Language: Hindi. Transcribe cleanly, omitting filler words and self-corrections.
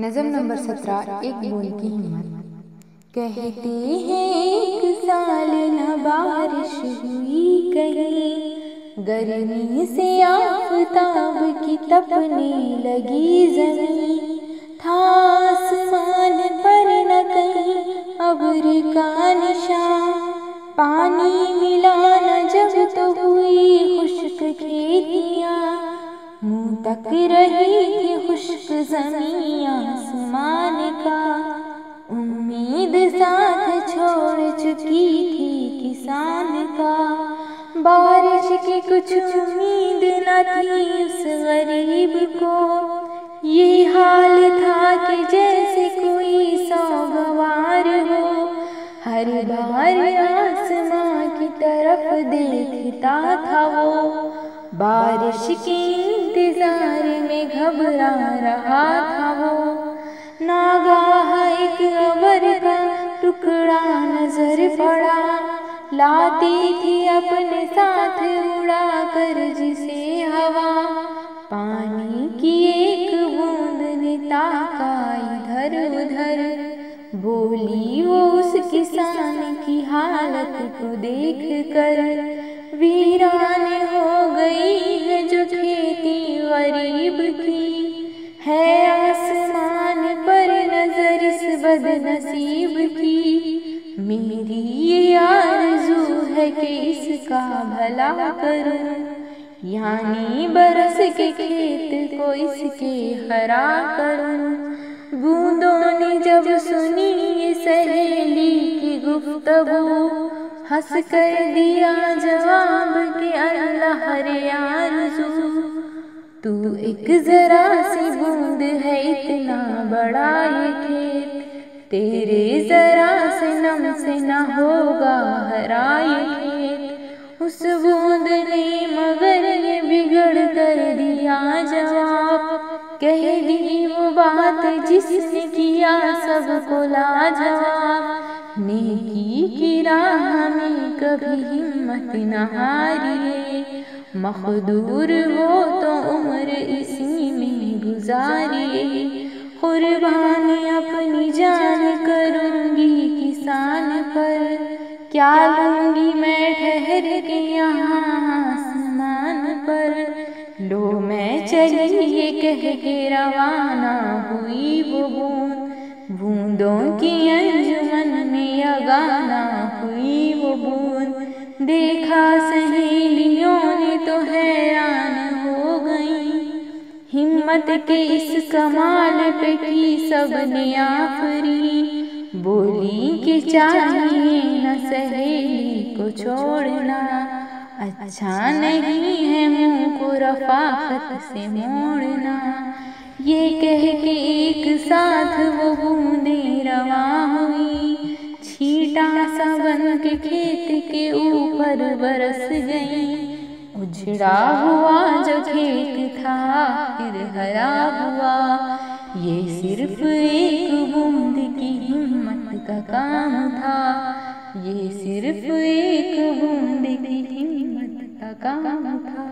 नज़म नंबर 17 एक बूंद की हिम्मत। कहते हैं एक साल न बारिश हुई कहीं, गर्मी से आफताब की तपने लगी ज़मीं। था आसमान पर न कहीं अब्र का निशान, पानी मिला न जब तो हुई खुश्क खेतियाँ। मुँह तक रही थी खुश्क ज़मीं आसमान का, उम्मीद साथ छोड़ चुकी थी किसान का। बारिश की कुछ उम्मीद न थी उस गरीब को, ये हाल था कि जैसे कोई सौगवार हो। हर बार आसमां की तरफ देखता था वो, बारिश के इंतजार में घबरा रहा था वो। नागाह एक अबर का टुकड़ा नजर पड़ा, लाती थी अपने साथ उड़ा कर जिसे हवा। पानी की एक बूंद ने ताका इधर उधर, बोली वो उस किसान की हालत को देख कर। वीरान हो गई है जो खेती गरीब की, है आसमान पर नजर इस बदनसीब की। मेरी ये आरज़ू है कि इसका भला करूं, यानी बरस के खेत को इसके हरा करूं। बूंदों ने जब सुनी ये सहेली की गुफ्तगू, हंस कर दिया जवाब के अल्लाह रे आरज़ू। तू एक जरा सी बूंद है इतना बड़ा ये खेत, तेरे जरा से नम से न होगा हरा ये खेत। उस बूंद ने मगर ये बिगड़ कर दिया जवाब, कह दी वो बात जिसने किया सबको लाजवाब। नेकी की राह में कभी हिम्मत न हारिए, मखदूर हो तो उम्र इसी में गुजारिए। कुर्बान अपनी जान करूंगी किसान पर, क्या लूंगी मैं ठहर के यहाँ आसमान पर। लो मैं चली ये कह के रवाना हुई वो बूंद, बूंदों की अंजुमन में यगाना हुई वो बूंद। देखा सहेलियों ने तो हैरान हो गई, हिम्मत के इस कमाल पे की सबने आफरी। बोली कि चाहिए न सहेली को छोड़ना, अच्छा नहीं है मुँह को रफ़ाक़त से मोड़ना। ये कह के एक साथ वो बूंदें रवा हुई, छींटा सा बन के खेत के ऊपर बरस गई। उजड़ा हुआ जो खेत था फिर हरा हुआ, ये सिर्फ एक बूंद की हिम्मत का काम था। ये सिर्फ एक बूंद की हिम्मत का काम था।